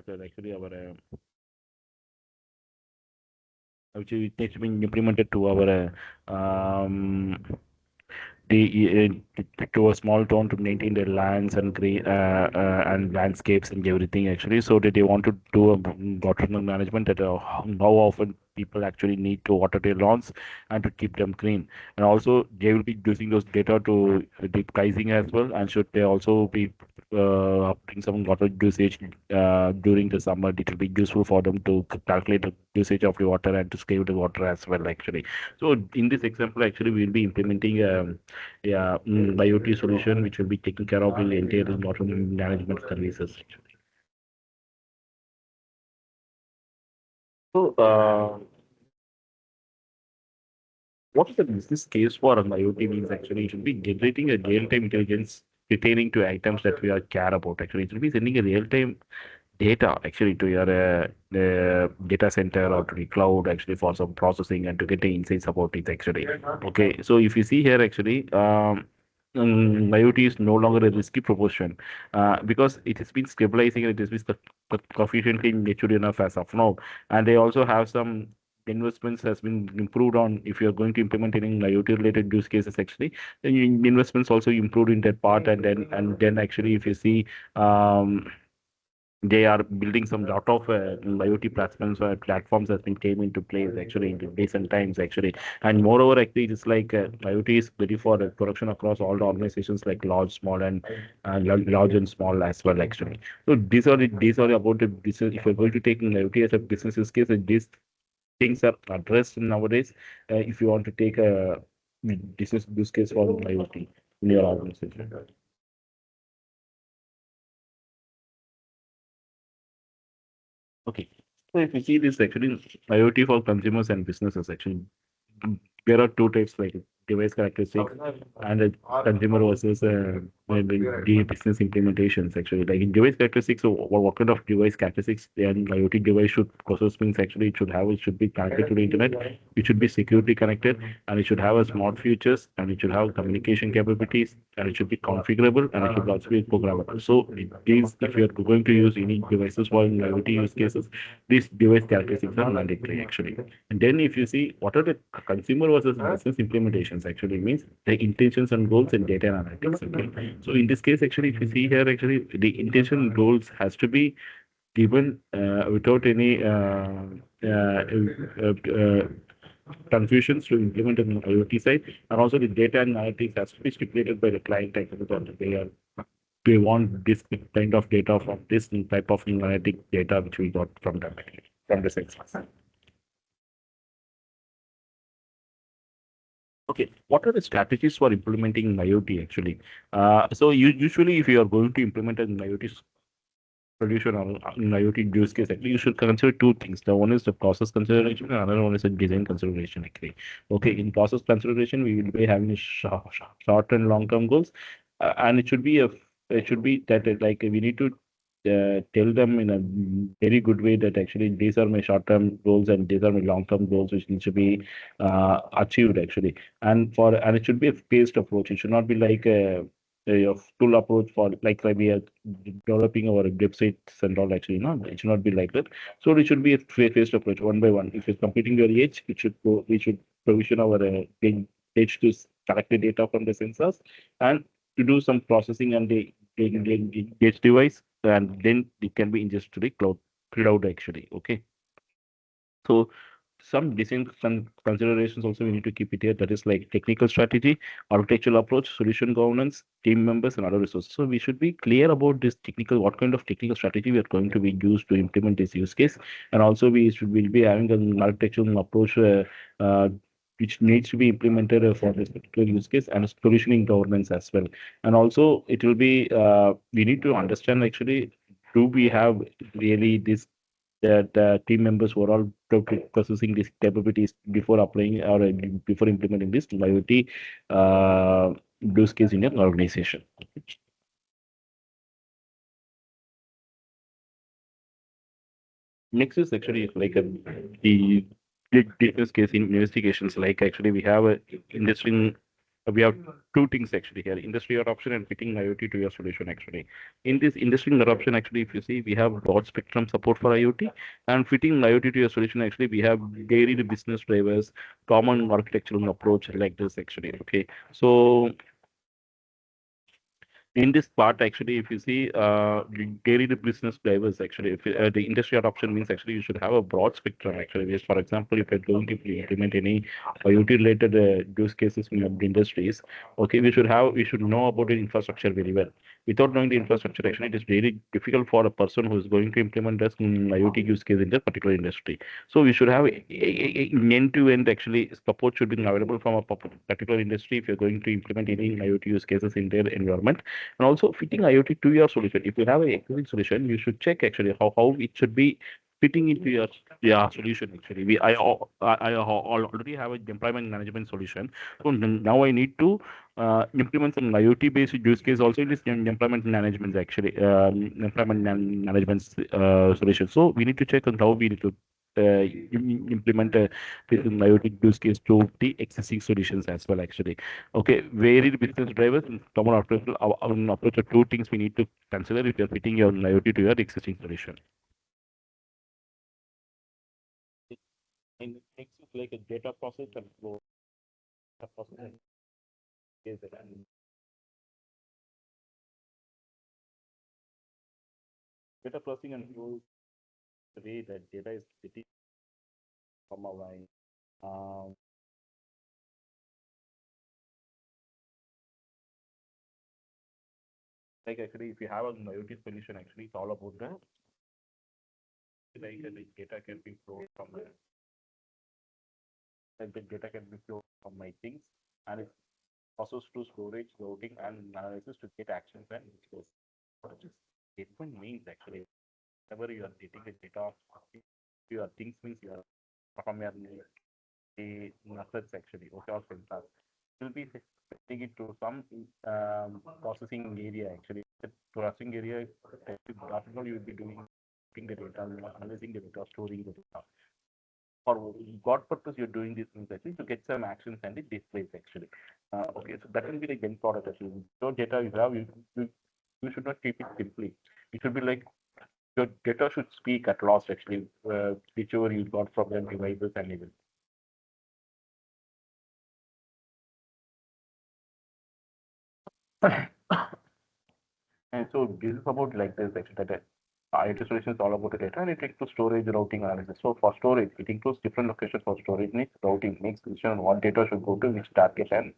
because actually our actually it needs to be implemented to our to a small town to maintain their lands and green and landscapes and everything actually. So that they want to do a water management that how often people actually need to water their lawns and to keep them clean. And also they will be using those data to the pricing as well. And should they also be putting some water usage during the summer, it will be useful for them to calculate the usage of the water and to save the water as well actually. So in this example actually we'll be implementing IoT solution which will be taking care of the entire water management services. So, what is the business case for an IoT means actually? It should be generating a real-time intelligence pertaining to items that we are care about. Actually, it will be sending a real-time data actually to your data center or to the cloud actually for some processing and to get the insights about it actually. Okay, so if you see here actually, IoT is no longer a risky proportion because it has been stabilizing and it has been sufficiently mature enough as of now. And they also have some investments has been improved on if you're going to implement any IoT related use cases actually, then investments also improved in that part and then actually if you see they are building some lot of IoT platforms has been came into place actually in the recent times actually, and moreover actually it's like IoT is ready for production across all the organizations like large, small, and large and small as well actually. So these are about the business. If you're going to take IoT as a business use case, these things are addressed nowadays. If you want to take a business use case for IoT in your organization. Okay. So if you see this actually IoT for consumers and businesses actually there are two types like device characteristics and consumer versus the business implementations actually. Like in device characteristics, so what kind of device characteristics an IoT device should possess means actually it should be connected to the internet, it should be securely connected, and it should have a smart features, and it should have communication capabilities, and it should be configurable, and it should also be programmable. So these, if you are going to use any devices for IoT use cases, these device characteristics are mandatory actually. And then if you see what are the consumer versus business implementations actually means the intentions and goals and data analytics. Okay. So in this case, actually, if you see here, actually the intention and goals has to be given without any confusions to implement an IoT side, and also the data analytics has to be stipulated by the client actually that they want this kind of data from this type of analytic data which we got from them actually, from the sensors. Okay, what are the strategies for implementing IoT actually? So usually if you are going to implement an IoT solution or an IoT use case, actually you should consider two things. The one is the process consideration and another one is a design consideration actually. Okay, in process consideration, we will be having a short and long term goals, and it should be that like we need to tell them in a very good way that actually these are my short-term goals and these are my long-term goals which need to be achieved actually. And it should be a phased approach. It should not be like a full approach for like we are developing our websites and all actually. No, it should not be like that. So it should be a phased approach one by one. If you're completing your age, we should provision our age to collect the data from the sensors and to do some processing and the edge device, and then it can be ingested to the cloud actually. Okay. So some design considerations also we need to keep it here. That is like technical strategy, architectural approach, solution governance, team members, and other resources. So we should be clear about this technical, what kind of technical strategy we are going to be used to implement this use case, and also will be having an architectural approach. Which needs to be implemented for this particular use case and solutioning governance as well. And also it will be we need to understand actually, do we have really this that team members were all processing these capabilities before applying or before implementing this IoT use case in an organization. Next is actually like the business case investigations. Like actually, we have a industry we have two things actually here: industry adoption and fitting IoT to your solution. Actually, in this industry adoption, actually, if you see, we have broad spectrum support for IoT, and fitting IoT to your solution. Actually, we have varied business drivers, common architectural approach like this. Actually, okay, so in this part actually if you see dairy the business drivers actually if the industry adoption means actually you should have a broad spectrum actually yes, for example if you're going to implement any IoT related use cases in the industries okay we should know about the infrastructure very well without knowing the infrastructure actually it is very difficult for a person who is going to implement this IoT use case in that particular industry so we should have end to end actually support should be available from a particular industry if you're going to implement any IoT use cases in their environment and also fitting IoT to your solution. If you have an existing solution, you should check actually how it should be fitting into your solution. Actually, I already have a employment management solution, so now I need to implement some IoT based use case also in this employment management actually management solution. So we need to check on how we need to implement this IoT use case to the existing solutions as well actually. Okay, varied business drivers and common approach are two things we need to consider if you're fitting your IoT to your existing solution. And next is like a data process and flow. Data process and data processing and flow the way that data is sitting from a line. Um, like actually, if you have an IoT solution, actually, it's all about the like the data can be flowed from the data can be flowed from my things and it's processed to storage, routing, and analysis to get actions and scores. What does statement means actually? Whenever you are getting the data, your things means you are from your assets actually, okay, or sensors. You'll be sending it to some processing area actually. The processing area, after all, you will be doing the data, analyzing the data, storing the data. For what purpose you're doing these things actually to get some actions and it displays actually. Okay, so that will be the end product actually. So data you have, you should not keep it simply. It should be like your data should speak at last actually, whichever you got from your devices and even. And so this is about like this actually that IoT solution is all about the data and it includes storage, routing, analysis. So for storage, it includes different locations for storage needs, routing makes decision on what data should go to which target and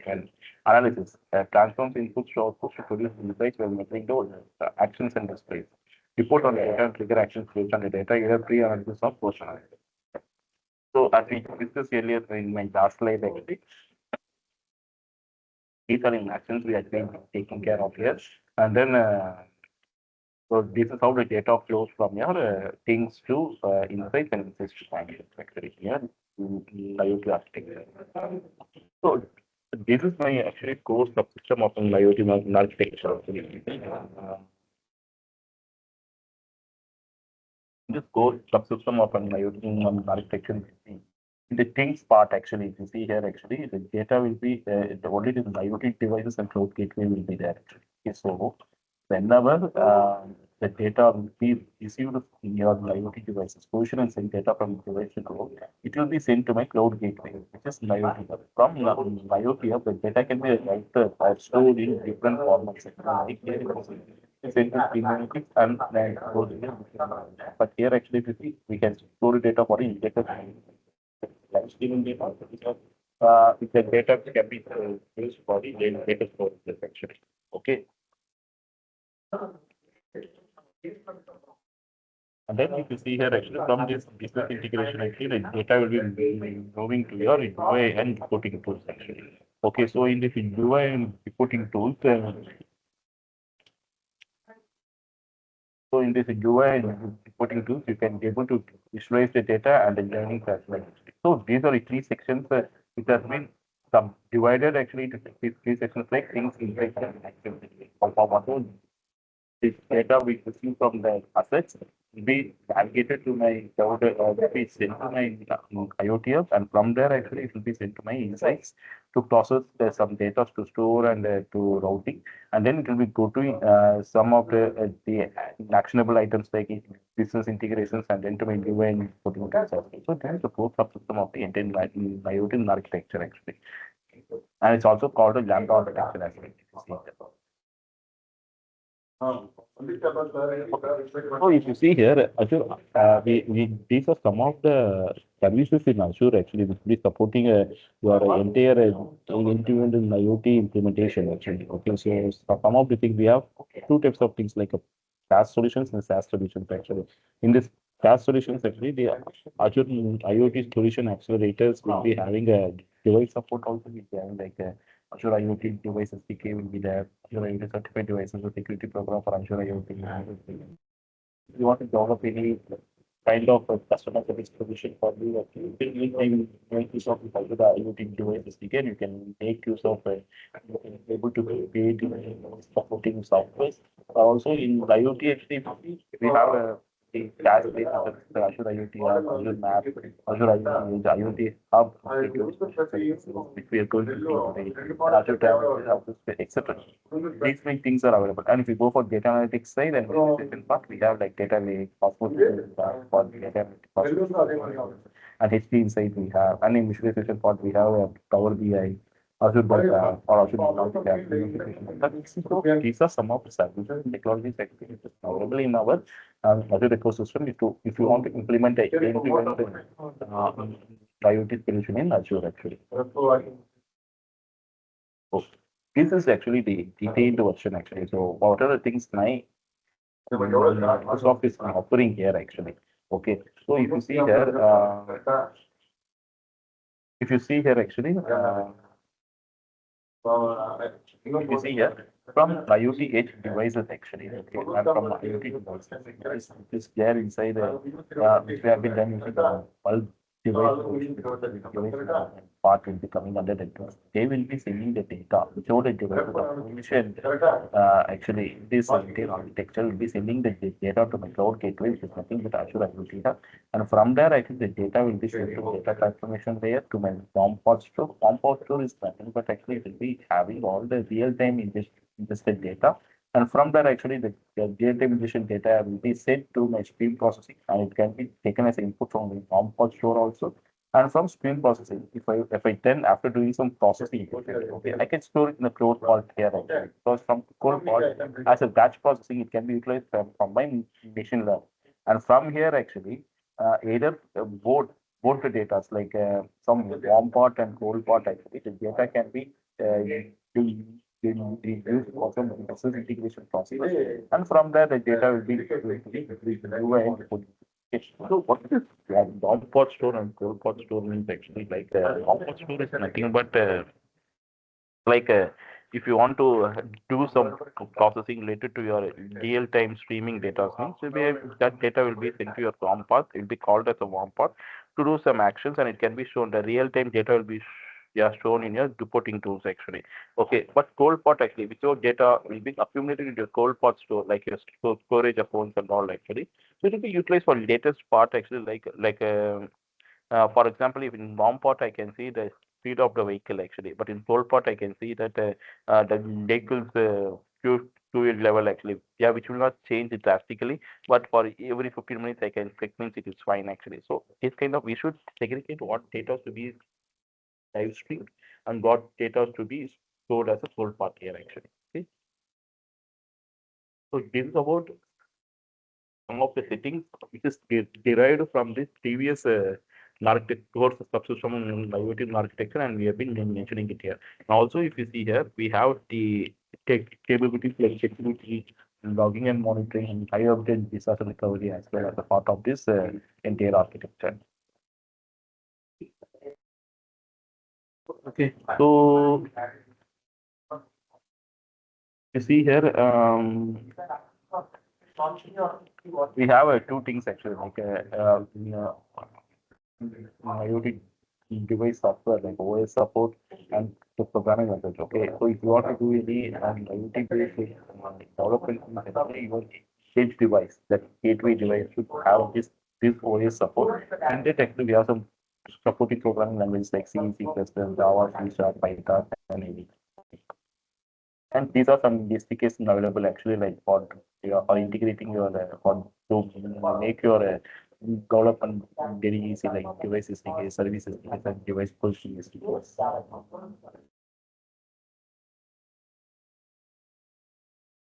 analysis. Transforms inputs to outputs to produce insights while measuring those actions and displays. Report on the data and trigger actions based on the data, either pre-analysis or post-analysis. So as we discussed earlier in my last slide, actually, these are in actions we are taking care of here. And then so this is how the data flows from your things to insights and insights to science actually here in IoT architecture. So this is my actually core subsystem of an IoT architecture. This core subsystem of an IoT architecture the things part actually, if you see here actually, the data will be the only the IoT devices and cloud gateway will be there. Okay, so whenever the data will be received in your IoT devices, position and send data from device to cloud, it will be sent to my cloud gateway, which is an IoT hub. From IoT hub, the data can be or stored in different formats. Like here, sent to analytics and goes in a different. But here actually, if you see, we can store data for indicators like streaming data, because the data can be used for the data storage actually. Okay. And then if you see here actually from this business integration actually the data will be moving to your UI and reporting tools actually. Okay, so in this UI and reporting tools, so in this UI and reporting tools, you can be able to visualize the data and the learning as well. So these are the three sections which has been divided actually into three sections like things, insights, and activity. This data we receive from the assets will be aggregated to my cloud, will be sent to my IoT app, and from there actually it will be sent to my insights to process some data to store and to routing, and then it will be go to some of the actionable items like business integrations and then to my UI and putting it as well. So that is the core subsystem of the entire IoT architecture actually, and it's also called a lambda architecture as well. If you see it. So if you see here, Azure, these are some of the services in Azure actually, which will be supporting your entire end-to-end IoT implementation actually. Okay, so some of the things we have two types of things like a SaaS solutions and SaaS solutions actually. In this SaaS solutions actually, the Azure IoT solution accelerators will be having a device support also. Will be having like a Azure IoT device SDK will be there. Azure IoT certified devices, a security program for Azure IoT. You want to develop any kind of a customer service solution for you, you can make use of the IoT device SDK, and you can make use of you can be able to create supporting software. Also in IoT, actually, we have the SaaS based the Azure IoT Hub, Azure Map, Azure IoT Hub, which we are going to see today, Azure Travel, etc. These many things are available. And if you go for data analytics side and visualization part, we have like data lake, Cosmos for data analytics, and HP Insight we have, and in visualization part we have Power BI, Azure Data, or Azure Analytics. So these are some of the services and technologies that is available in our Azure ecosystem. If you want to implement a IoT solution in Azure actually. So this is actually the detailed version actually. So what are the things Microsoft is offering here actually? Okay. So if you see here actually, if you see here from IoT edge devices actually, okay, and from IoT devices, this there inside which we have been done using the bulb device part will be coming under the device. They will be sending the data without the device. Actually, this entire architecture will be sending the data to my cloud gateway, which is nothing but Azure IoT Hub. And from there, I think the data will be sent to data transformation layer to my POM pod store. POM pod store is nothing but actually it will be having all the real-time ingested data. And from there, actually, the real-time ingestion data will be sent to my stream processing, and it can be taken as an input from the POM pod store also. And from stream processing, if I then after doing some processing, okay, I can store it in a cloud pod here actually. Because from cloud pod as a batch processing, it can be utilized from my machine learning. And from here actually, either both the data like some warm pot and cold pot actually, the data can be used for some business integration process. And from there, the data will be so what is warm pot store and cold pot store means actually like warm pot store is nothing but like if you want to do some processing related to your real-time streaming data means that data will be sent to your warm path. It will be called as a warm path to do some actions, and it can be shown. The real-time data will be yeah, shown in your reporting tools actually. Okay, but cold pot actually, which your data will be accumulated in your cold pot store, like your storage of phones and all actually. So it will be utilized for latest part actually, for example, if in warm pot, I can see the speed of the vehicle actually, but in cold pot, I can see that the vehicle's fuel level actually, yeah, which will not change it drastically, but for every 15 minutes, I can check means it is fine actually. So this kind of, we should segregate what data to be live streamed and what data to be stored as a cold part here actually. Okay, so this is about some of the settings which is derived from this previous course subsystem in IoT architecture, and we have been mentioning it here. And also, if you see here, we have the capabilities like security, logging and monitoring, and high update disaster recovery as well as a part of this entire architecture. Okay, so you see here, we have two things actually, like IoT device software like OS support and the programming language. Okay, so if you want to do any IoT based development, your edge device, that gateway device should have this OS support. And that actually we have some supporting programming languages like C, C++, Java, C Sharp, Python, and AD. And these are some specifications available actually like for or integrating your for to make your development very easy like device SDK, service SDK, and device positioning SDKs.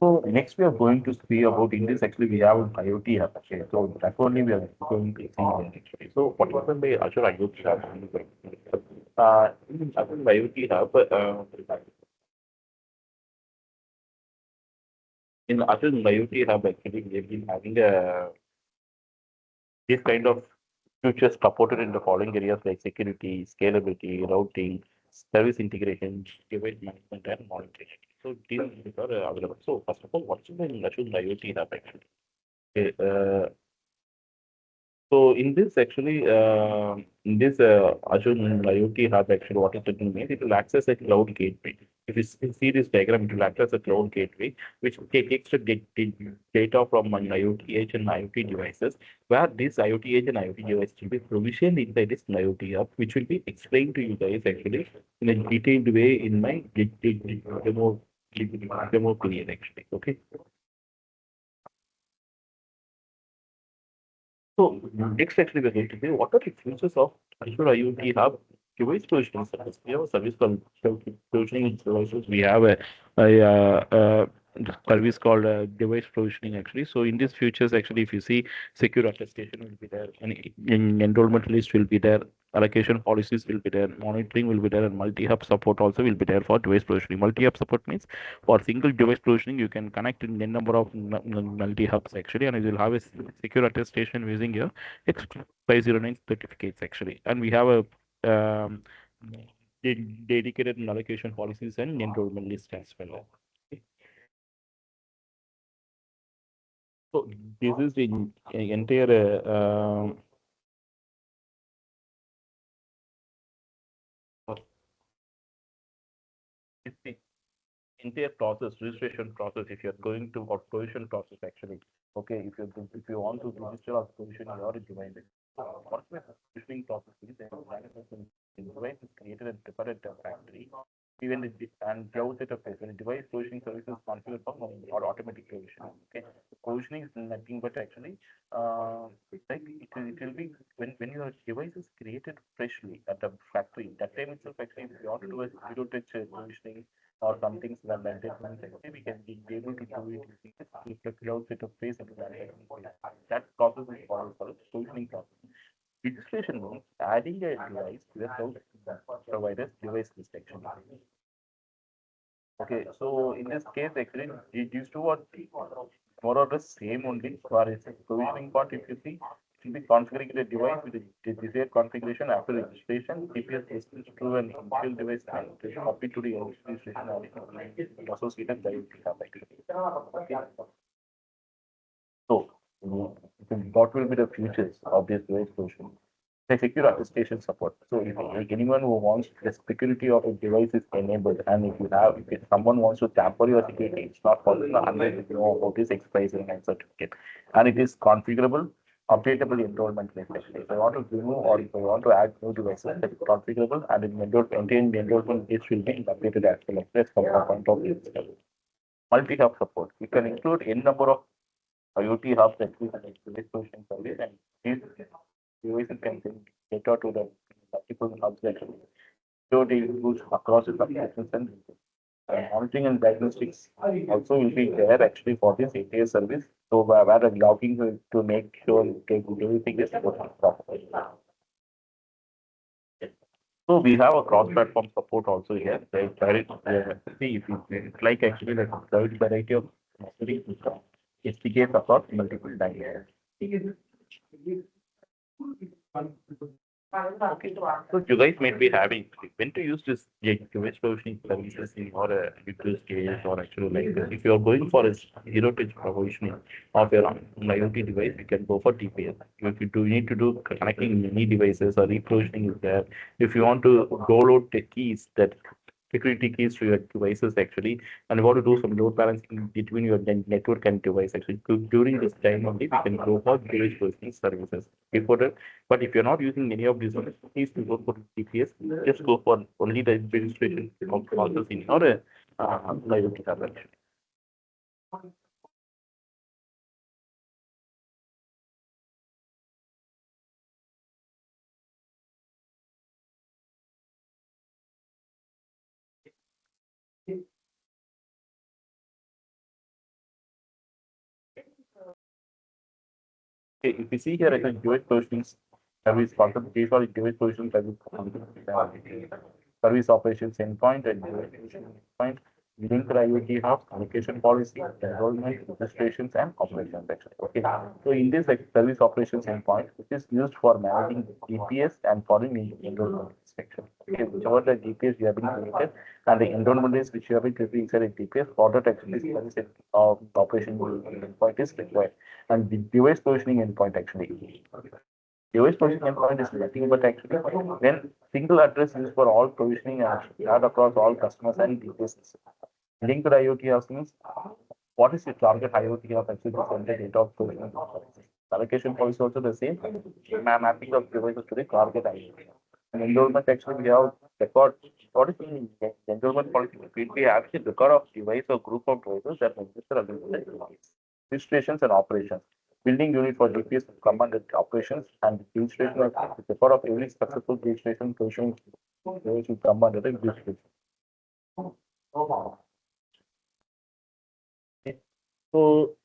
So next we are going to see about in this actually we have IoT app actually. So that only we are going to see here actually. So what is the Azure IoT app? In Azure IoT app, in Azure IoT hub actually we have been having this kind of features supported in the following areas like security, scalability, routing, service integration, device management, and monitoring. So these are available. So first of all, what's in the Azure IoT hub actually? Okay, so in this actually, in this Azure IoT Hub actually, what it will mean? It will access a cloud gateway. If you see this diagram, it will access a cloud gateway, which takes the data from an IoT edge and IoT devices, where this IoT edge and IoT device will be provisioned inside this IoT Hub, which will be explained to you guys actually in a detailed way in my demo period actually. Okay. So next actually we're going to see what are the features of Azure IoT Hub device provisioning service. We have a service called provisioning devices. We have a service called device provisioning actually. So in these features actually, if you see secure attestation will be there, and enrollment list will be there, allocation policies will be there, monitoring will be there, and multi-hub support also will be there for device provisioning. Multi-hub support means for single device provisioning, you can connect in a number of multi-hubs actually, and you will have a secure attestation using your X509 certificates actually. And we have a dedicated allocation policies and enrollment list as well. Okay. So this is the entire it's the entire process, registration process. If you're going to or provision process actually, okay, if you want to register or provision your device, what the provisioning process is, the device is created and prepared at the factory. Even and browse it up when the device provisioning service is configured or automatic provision. Okay, so provisioning is nothing but actually, like it will be when your device is created freshly at the factory. That time itself, actually, if you want to do a zero touch provisioning or something that maintenance, actually, we can be able to do it using the cloud set of phase and that process is called for provisioning process. Registration means adding a device to the cloud provider's device list actually. Okay, so in this case, actually, it used to what more or less same only for its provisioning part. If you see, it will be configuring the device with the desired configuration after registration. TPS listens to an initial device and copy to the registration and associated directory have actually. Okay. So, what will be the features of this device provisioning? The secure attestation support. So if like anyone who wants the security of a device is enabled, and if someone wants to tamper your security, it's not possible unless you know about this expiration and certificate, and it is configurable, updatable enrollment list. Actually, if I want to remove or if I want to add new devices, that is configurable, and in enrollment list will be updated as well. That's from the point of view. Multi-hub support. You can include n number of IoT hubs that we can device provisioning service, and these devices can send data to the multiple hubs actually. So they use across the applications, and monitoring and diagnostics also will be there actually for this API service. So where the logging to make sure everything is working properly. So we have a cross-platform support also here. See if it's like actually like a wide variety of SDKs across multiple languages. Okay. So you guys might be having when to use this device provisioning services in your use case, or actually like if you are going for a zero touch provisioning of your IoT device, you can go for TPS. If you do need to do connecting many devices or reprovisioning is there. If you want to download the keys that security keys to your devices actually, and you want to do some load balancing between your network and device actually. During this time only, we can go for device versioning services. Before that, but if you're not using any of these ones, please do go for GPS. Just go for only the registration of process in or IoT hub actually. Okay, if you see here, I can device versioning service concept. These are device versioning service operations endpoint and device versioning endpoint, linked IoT hub, communication policy, enrollment, registrations, and operations actually. Okay, so in this like, service operations endpoint, which is used for managing GPS and following enrollment section. Okay, whichever the GPS you have been created and the enrollment is which you have been created inside a GPS, for that actually service of operation endpoint is required. And the device versioning endpoint actually. Device provisioning endpoint is nothing but actually when single address used for all provisioning and shared across all customers and devices. Linked to the IoT house means what is your target IoT of actually the center data of provisioning. Allocation policy also the same. Mapping of devices to the target IoT. And enrollment actually we have record what is the enrollment policy? We have the record of device or group of devices that register under the device. Registrations and operations. Building unit for GPS commanded operations and registration of the record of every successful registration provision device will come under the registration. So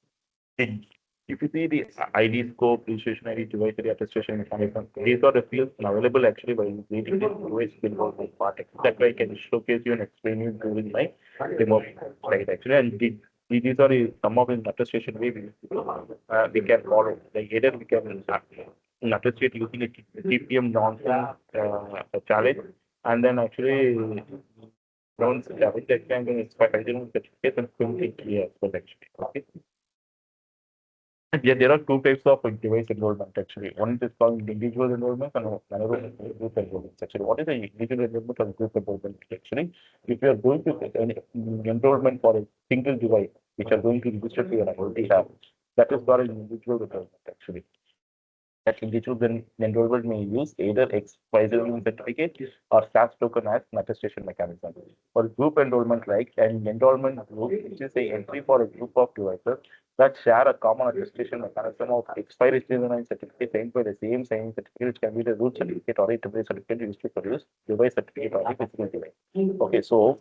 in- if you see the ID scope, registration ID, device ID, attestation mechanism, these are the fields available actually by reading this device build by part. That way I can showcase you and explain you during my demo slide actually. And these are some of the attestation way we can follow. Like either we can attestate using a TPM nonsense challenge, and then actually don't challenge that can be inspired certificate and 20 years for actually. Okay. Yeah, there are two types of device enrollment actually. One is called individual enrollment and another is group enrollment. Actually, what is an individual enrollment or group enrollment? Actually, if you are going to get an enrollment for a single device, which are going to register to your IoT app, that is called an individual enrollment actually. That individual then enrollment may use either XYZ certificate or SAS token as an attestation mechanism. For group enrollment, like an enrollment group, which is a entry for a group of devices that share a common attestation mechanism of expiry certificate signed by the same signing certificate, which can be the root certificate or a device certificate used to produce device certificate or a physical device. Okay, so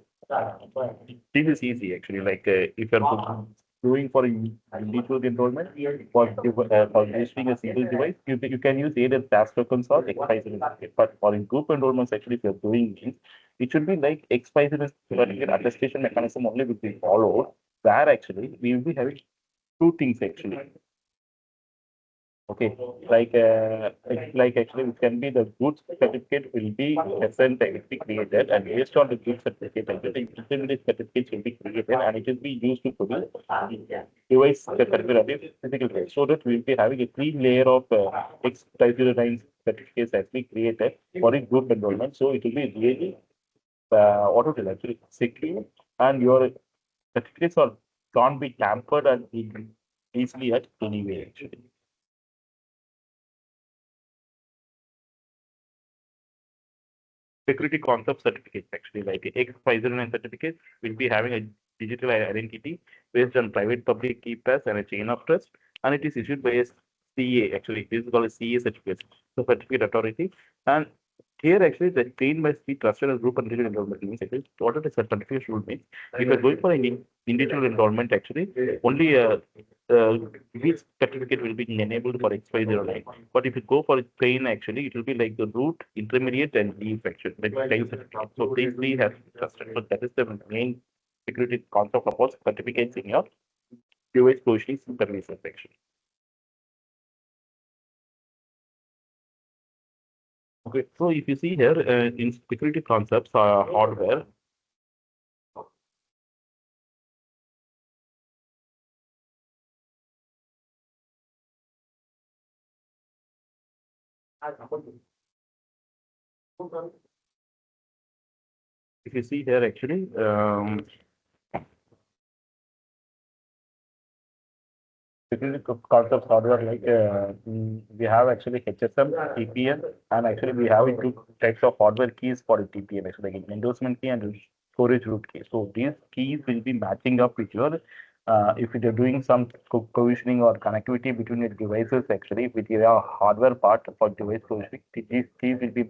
this is easy actually. Like if you're doing for individual enrollment for registering a single device, you can use either SAS tokens or XYZ certificate. But for in group enrollments, actually, if you're doing this, it should be like XYZ certificate attestation mechanism only will be followed. Where actually we will be having two things actually. Okay, like actually, it can be the goods certificate will be present and be created, and based on the goods certificate, actually, intermediate certificates will be created, and it will be used to produce device certificate of the physical device. So that we will be having a clean layer of X509 certificates has been created for a group enrollment. So it will be really what it will actually secure, and your certificates are can't be tampered and easily at any way actually. Security concept certificates actually like X509 certificates will be having a digital identity based on private public key pass and a chain of trust, and it is issued by a CA actually. This is called a CA certificate, so certificate authority. And here actually the chain must be trusted as group and individual enrollment means actually what are the certificate should mean. If you're going for an individual enrollment actually only which certificate will be enabled for X509. But if you go for a train, actually, it will be like the root, intermediate, and leaf actually, like train certificate. So these three has trusted. So that is the main security concept of all certificates in your device positioning services actually. Okay, so if you see here in security concepts, hardware, if you see here actually, between the concepts hardware like we have actually HSM, TPM, and actually we have two types of hardware keys for the TPM, actually like endorsement key and storage root key. So these keys will be matching up with your if you're doing some provisioning or connectivity between your devices, actually with your hardware part for device provisioning, these keys will be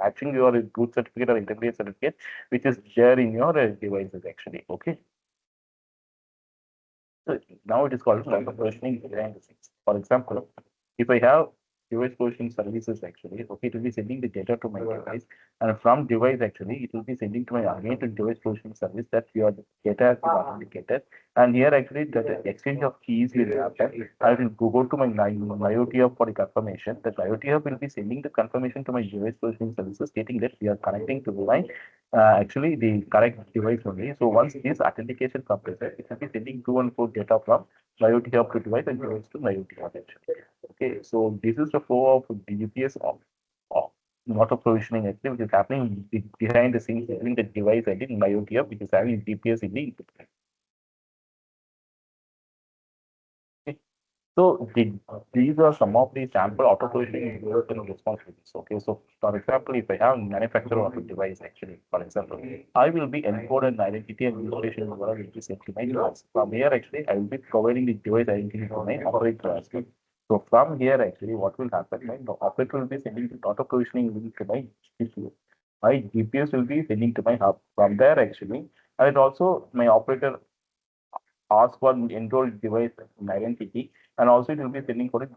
matching your good certificate or intermediate certificate, which is there in your devices actually. Okay. So now it is called data provisioning behind the scenes. For example, if I have device provisioning services actually, okay, it will be sending the data to my device, and from device actually, it will be sending to my again to device provisioning service that your data has been authenticated. And here actually the exchange of keys will happen. I will go to my IoT hub for the confirmation. The IoT hub will be sending the confirmation to my device provisioning services stating that we are connecting to my actually the correct device only. So once this authentication completed, it will be sending to and fro data from IoT hub to device and device to IoT hub actually. Okay, so this is the flow of DGPS of not of provisioning actually, which is happening behind the scenes between the device and the IoT hub, which is having DPS in the input. So these are some of the sample auto provisioning and responsibilities. Okay, so for example, if I have manufacturer of a device, actually, for example, I will be encoding an identity and registration number will be sent to my device. From here, actually, I will be providing the device identity to my operator as well. So from here, actually, what will happen? My operator will be sending the auto provisioning link to my GPU. My GPS will be sending to my hub. From there, actually, and also my operator ask for enrolled device identity, and also it will be sending for it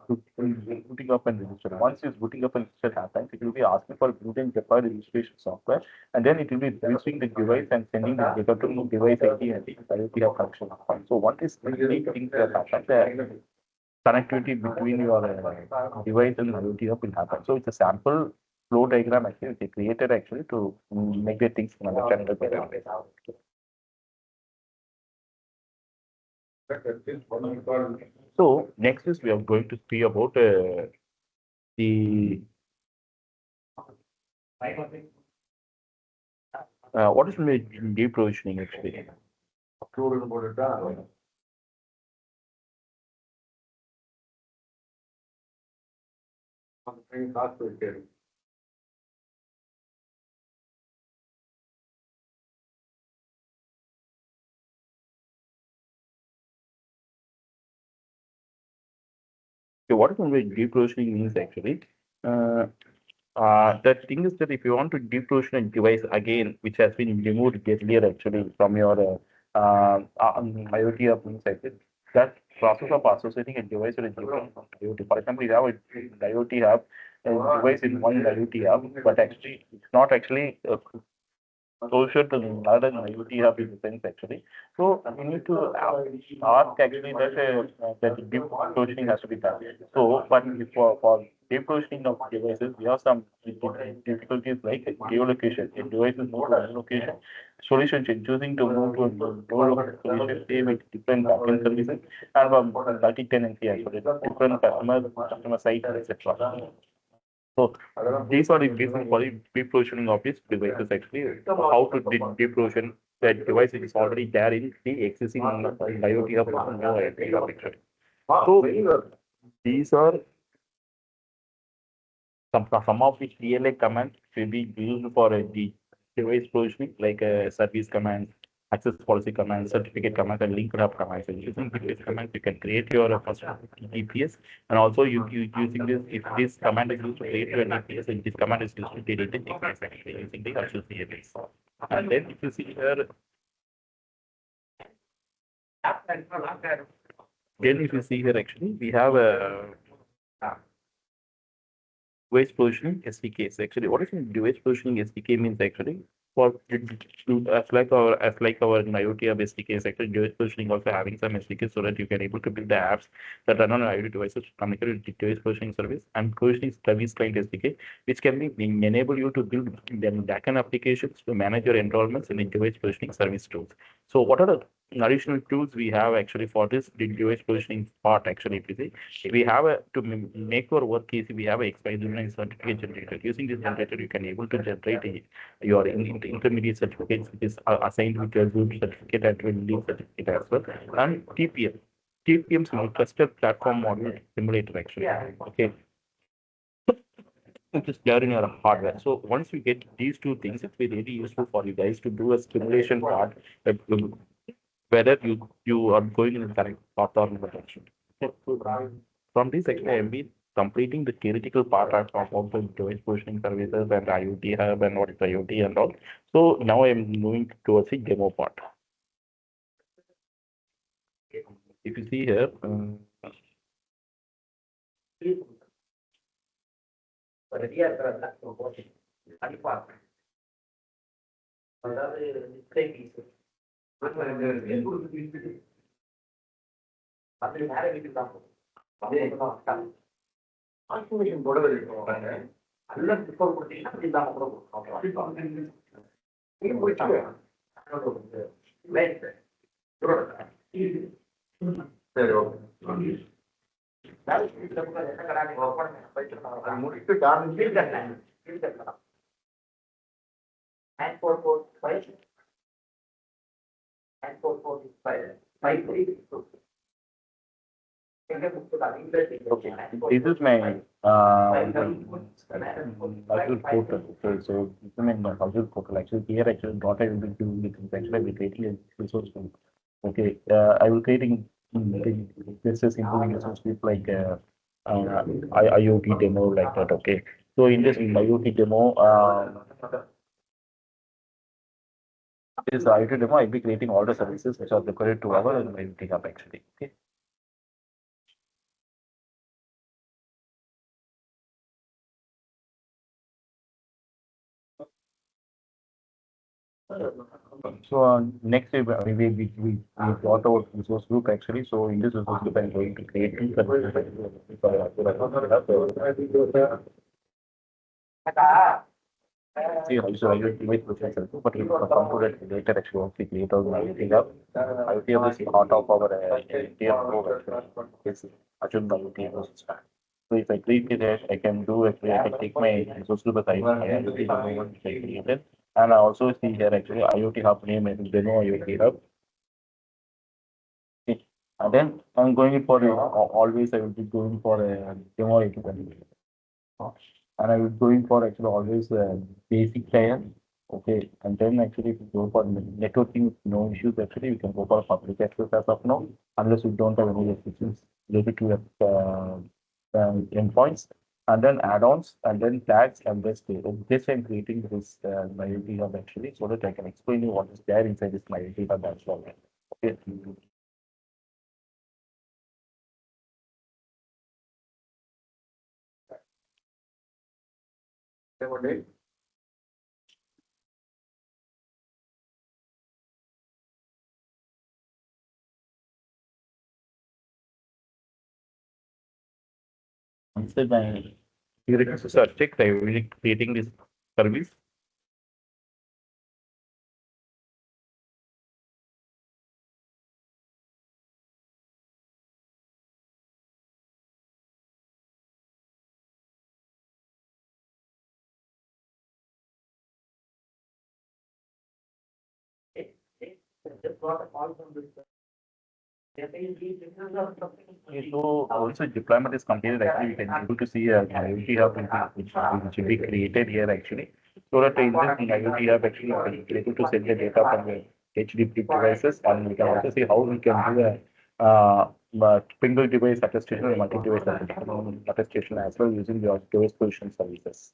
booting up and register. Once this booting up and register happens, it will be asking for boot and deploy registration software, and then it will be registering the device and sending the data to the device ID and the IoT have connection. So what is three things that happen? The connectivity between your device and IoT hub will happen. So it's a sample flow diagram actually which is created actually to make the things understandable better. So next is we are going to see about the what is deep provisioning actually. So what is deep provisioning means actually? Uh, the thing is that if you want to deprovision a device again, which has been removed earlier actually from your IoT of means actually, that process of associating a device with a different IoT. For example, you have a IoT hub, a device in one IoT hub, but actually it's not actually closer to another IoT hub in the sense actually. So we need to ask actually that deep provisioning has to be done. So, but for deep provisioning of devices, we have some difficulties like geolocation. If devices move to one location, solution choosing to move to a low solution, they with different backend services and multi-tenancy as well, different customer sites, etc. So these are the reasons for the deprovisioning of these devices actually. How to deprovision that device is already there in the existing IoT hub or no IoT hub actually. So these are some of the CLA commands will be used for the device provisioning, like service commands, access policy commands, certificate commands, and linked hub commands. And using these commands, you can create your first DPS, and also you using this. If this command is used to create your DPS, and this command is used to delete the DPS actually using the Azure CLAs. And then if you see here, then if you see here actually, we have a device provisioning SDKs. Actually, what is device provisioning SDK means actually for as like our IoT hub SDKs. Actually, device provisioning also having some SDKs so that you can able to build the apps that run on IoT devices to communicate with the device provisioning service and provisioning service client SDK, which can be enable you to build then backend applications to manage your enrollments in the device provisioning service tools. So, what are the additional tools we have actually for this device positioning part. Actually, if you see, we have a to make our work easy, we have a expiration certificate generator. Using this generator, you can able to generate your intermediate certificates, which is assigned with your group certificate and will lead certificate as well. And TPM. TPM is trusted platform model simulator actually. Okay, it is there in your hardware. So once you get these two things, it will be really useful for you guys to do a simulation part, whether you are going in the correct path or not actually. So, from this actually I'm been completing the theoretical part of the device positioning services and IoT hub and what is IoT and all. So now I'm moving towards the demo part. If you see here, okay, this is my Azure portal. Okay, so this is my Azure portal. Actually, here actually what I will be doing is actually I will creating a resource group. Okay, I will creating this is including resource group like IoT demo like that. Okay, so in this IoT demo, this IoT demo, I'll be creating all the services which are required to our IoT hub actually. Okay. So next we got our resource group actually. So in this resource group, I'm going to create two services. See, also I will wait with myself, but we will come to that later actually once we create our IoT hub. IoT hub is part of our entire program actually. It's Azure IoT ecosystem. So if I click it, I can do actually I can take my resource group as IoT hub which I created. And I also see here actually IoT hub name is demo IoT hub. Okay. And then I'm going for always I will be going for a demo IoT and I was going for actually always basic layer. Okay, and then actually if you go for networking, no issues. Actually, you can go for public access as of now, unless you don't have any restrictions related to endpoints, and then add-ons, and then tags, and this I'm creating this MyIoT hub actually, so that I can explain you what is there inside this MyIoT hub as well. Okay. Instead, my security are checked. I will be creating this service. Okay, so also deployment is completed. Actually, we can able to see a IoT hub which will be created here actually. So that in this IoT hub actually we can be able to send the data from the HDP devices, and we can also see how we can do a single device attestation or multi-device attestation as well using the device position services.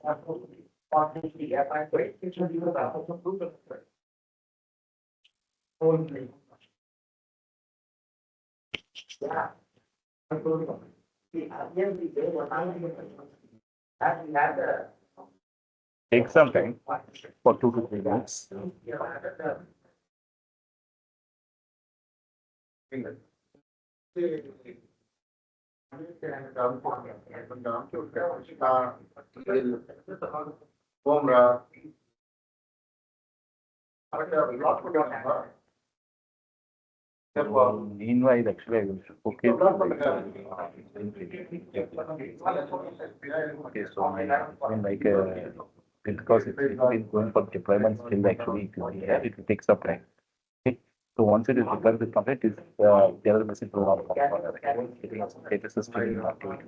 Take some time for 2 to 3 minutes. Meanwhile, actually, I will focus. Okay, so I mean, like, because it's been going for deployment still, actually, it will be here, it will take some time. Okay. So once it is deployed with complete, is the other message will not come for that. Status is still in activity.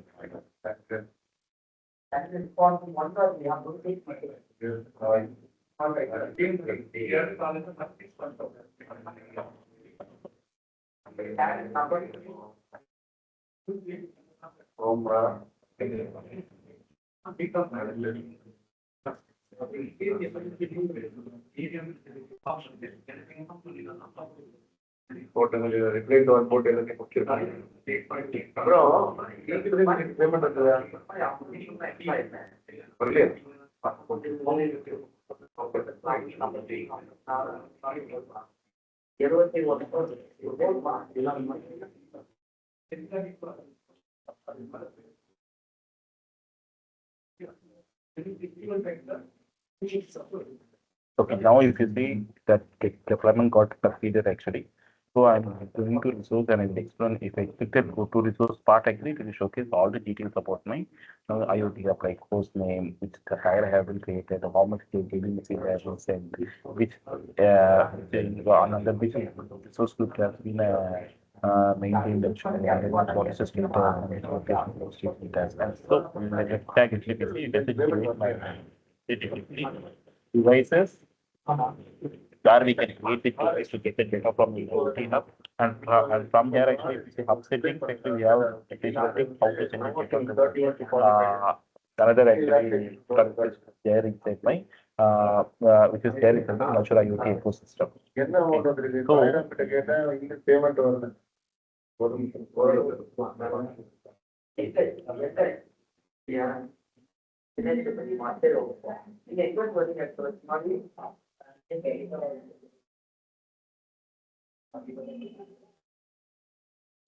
Okay, now if you see that deployment got completed actually. So I'm going to resource and I will explain if I click go to resource part actually it will showcase all the details about my IoT app like host name, which the tire have been created, how much daily message has been sent, which another which resource group has been maintained actually, and what is the state and which location of state it has. And so the tag actually basically it doesn't create my devices where we can create the device to get the data from the IoT hub. And from there, actually, if you see hub settings, actually, we have capability how to send the data to another actually concept there inside my which is there inside the Azure IoT ecosystem.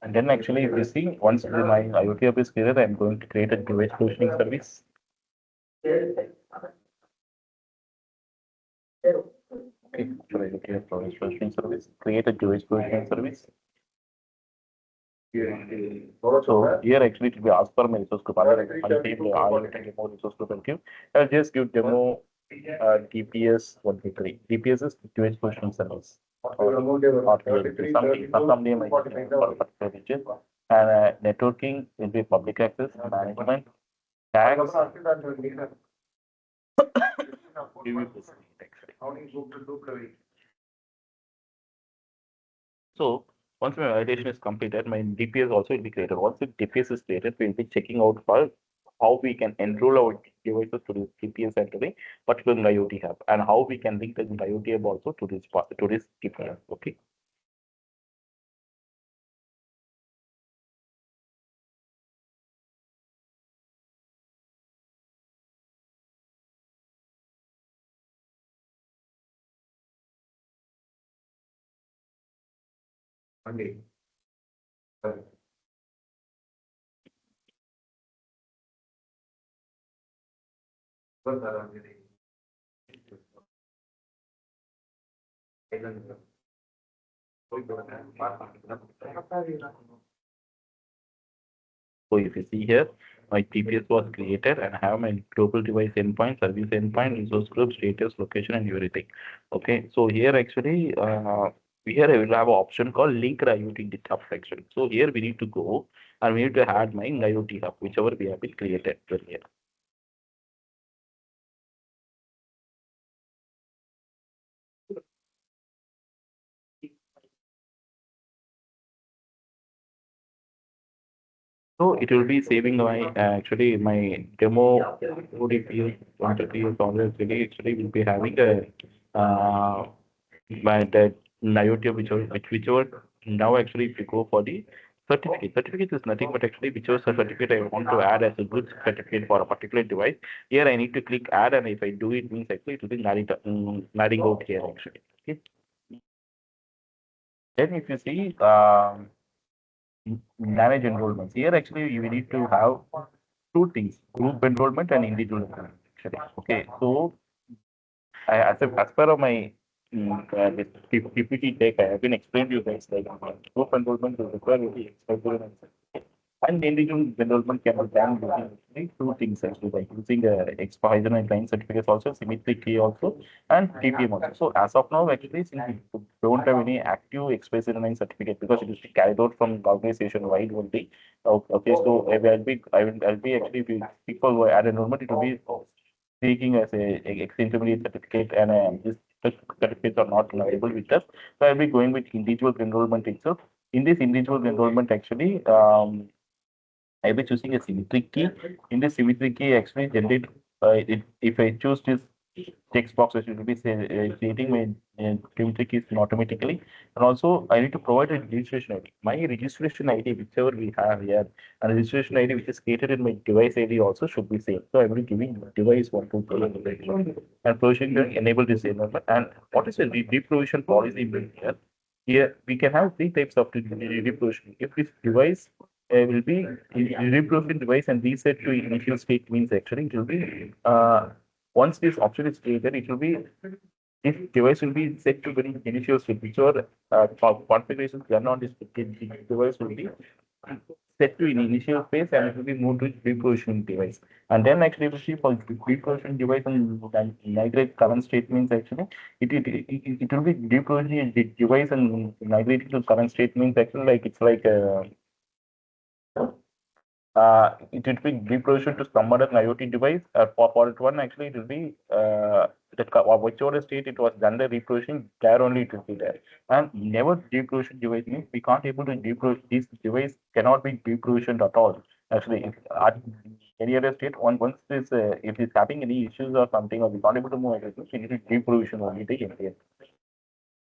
And then actually, if you see, once my IoT app is created, I'm going to create a device provisioning service. Okay, so I look here device provisioning service, create a device provisioning service. So here actually it will be asked for my resource group. I'll take the IoT demo resource group and give. I'll just give demo DPS 123. DPS is device provisioning service. Some name I can for particular region. And networking will be public access management tags. So once my validation is completed, my DPS also will be created. Once the DPS is created, we'll be checking out for how we can enroll our devices to this DPS and to the particular IoT hub, and how we can link the IoT hub also to this DPS. Okay. So if you see here, my TPS was created and I have my global device endpoint, service endpoint, resource group, status, location, and everything. Okay, so here actually, here I will have an option called link IoT hub section. So here we need to go and we need to add my IoT hub, whichever we have been created earlier. So it will be saving my actually my demo ODP 130 is always really actually will be having a my the IoT whichever now actually if you go for the certificate is nothing but actually whichever certificate I want to add as a good certificate for a particular device. Here I need to click add and if I do it means actually it will be adding out here actually. Okay. Then if you see manage enrollments. Here actually you need to have two things, group enrollment and individual enrollment actually. Okay, so as per my this PPT deck, I have been explained to you guys like group enrollment will require very expensive and individual enrollment can be done using actually two things actually, like using exposure and client certificates also, symmetric key also, and TPM also. So as of now, actually, since we don't have any active exposure and certificate because it is carried out from organization wide only. Okay, so I'll be actually people who are at enrollment, it will be taking as a intermediate certificate and this certificates are not available with us. So I'll be going with individual enrollment itself. In this individual enrollment, actually, I'll be choosing a symmetric key. In this symmetric key, actually generate if I choose this text box, it will be creating my symmetric keys automatically. And also, I need to provide a registration ID. My registration ID, whichever we have here, and registration ID which is created in my device ID also should be same. So I will be giving device 123 and provision to enable this environment. And what is the deprovision policy built here? Here we can have three types of deprovision. If this device will be reprovision device and reset to initial state means actually it will be once this option is created, it will be this device will be set to very initial state, whichever configurations done on this device will be set to an initial phase and it will be moved to reprovisioning device. And then actually we see for reprovisioning device and migrate current state means actually it will be reprovisioning the device and migrating to current state means actually like it's like it will be reproduction to some other IoT device. For it one, actually, it will be whichever state it was done the reproduction, there only it will be there. And never reproduction device means we can't able to reproduce this device cannot be reproduced at all. Actually, if at any other state, once this if it's having any issues or something, or we can't able to move everything, so we need to reproduction only the entire.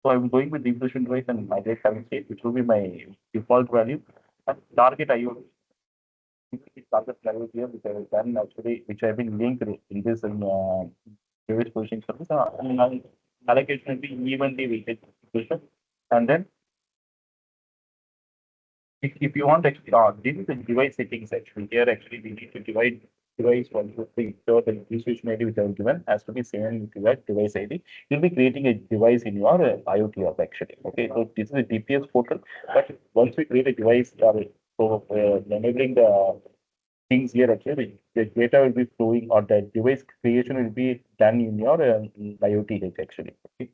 So I'm going with reproduction device and migrate current state, which will be my default value. And target IoT target level here, which I have done actually, which I've been linked in this previous position service. Allocation will be evenly weighted position. And then if you want actually, this is the device settings actually. Here actually we need to divide device one to three. So the registration ID which I have given has to be same to that device ID. You'll be creating a device in your IoT app actually. Okay, so this is a DPS portal. But once we create a device, so enabling the things here actually the data will be flowing or the device creation will be done in your IoT edge actually. Okay.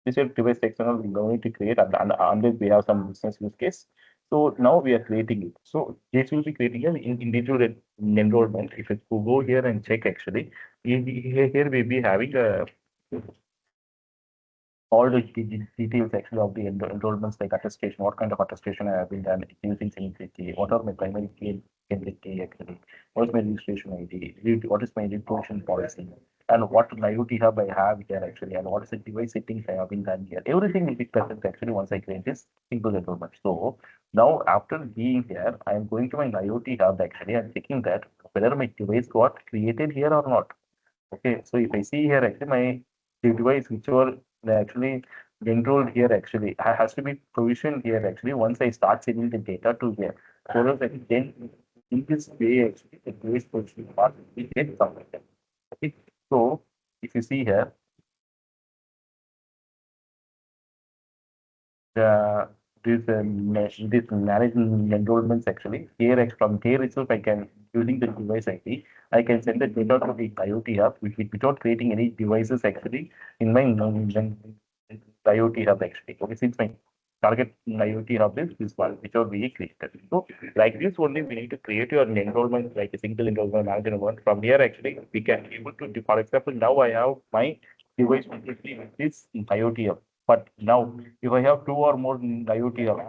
This is device external we don't need to create unless we have some business use case. So now we are creating it. So this will be creating an individual enrollment. If you go here and check actually, here we'll be having a all the details actually of the enrollments like attestation, what kind of attestation I have been done using Sync, what are my primary key and secondary key actually, what is my registration ID, what is my registration policy, and what IoT hub I have here actually, and what is the device settings I have been done here. Everything will be present actually once I create this single enrollment. So now after being here, I am going to my IoT hub actually and checking that whether my device got created here or not. Okay, so if I see here, actually, my device, whichever actually enrolled here, actually, has to be provisioned here, actually, once I start sending the data to here. So that then in this way, actually, the device provisioning part will get completed. Okay, so if you see here, the this management enrollments actually here from here itself I can using the device ID I can send the data to the IoT hub without creating any devices actually in my IoT hub actually. Okay, since my target IoT hub is this one without being created. So like this only we need to create your enrollment like a single enrollment manager one. From here actually we can able to for example now I have my device completely with this IoT hub. But now, if I have two or more IoT hub,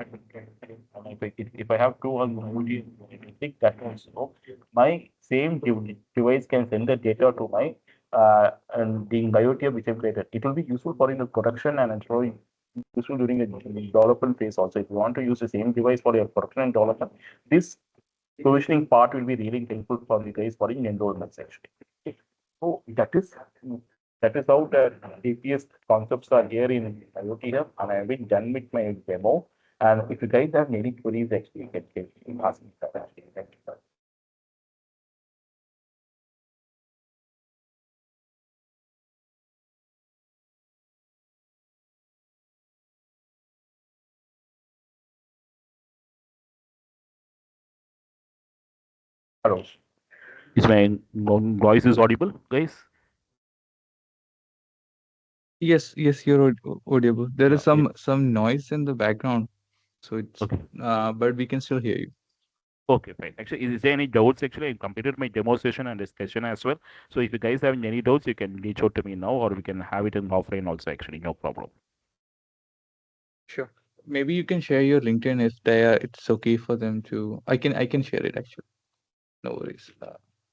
if I have two or more IoT, I think that also my same device can send the data to my and the IoT hub which I created. It will be useful for in the production and ensuring useful during the development phase also. If you want to use the same device for your production and development, this provisioning part will be really helpful for you guys for in enrollment section. Okay. So that is how the DPS concepts are here in IoT Hub, and I have been done with my demo. And if you guys have any queries, actually, you can ask me that. Actually. Thank you. Hello. Is my voice is audible, guys? Yes, yes, you're audible. There is Yeah. some noise in the background, so it's Okay. but we can still hear you. Okay, fine. Actually, is there any doubts? Actually, I completed my demo session and discussion as well. So if you guys have any doubts, you can reach out to me now, or we can have it in offline also. Actually, no problem. Sure. Maybe you can share your LinkedIn if they are, it's okay for them to. I can share it actually. No worries.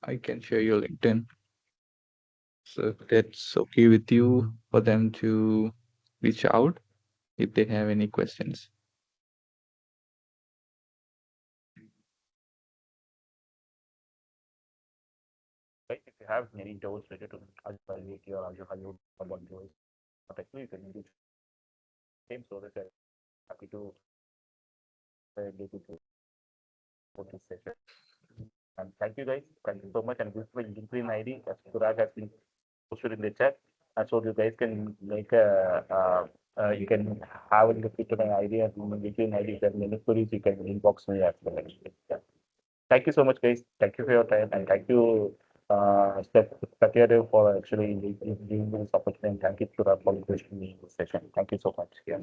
I can share your LinkedIn. So if that's okay with you for them to reach out if they have any questions. Right? If you have any doubts related to Azure IoT or Azure IoT about those, actually, you can reach same so that I'm happy to get you to this session. And thank you guys. Thank you so much. And this is my LinkedIn ID as Suraj has been posted in the chat. And so you guys can make a you can have a look into my ID and LinkedIn ID. If you have any queries, you can inbox me as well. Actually. Yeah. Thank you so much, guys. Thank you for your time and thank you, Satyadev, for actually giving me this opportunity. And thank you, Suraj, for hosting me in this session. Thank you so much. Yeah.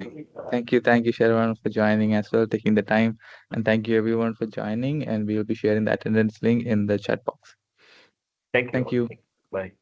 Thank you, Sharwan, for joining as well, taking the time, and thank you everyone for joining. And we will be sharing the attendance link in the chat box. Thank Thank you. you. Bye.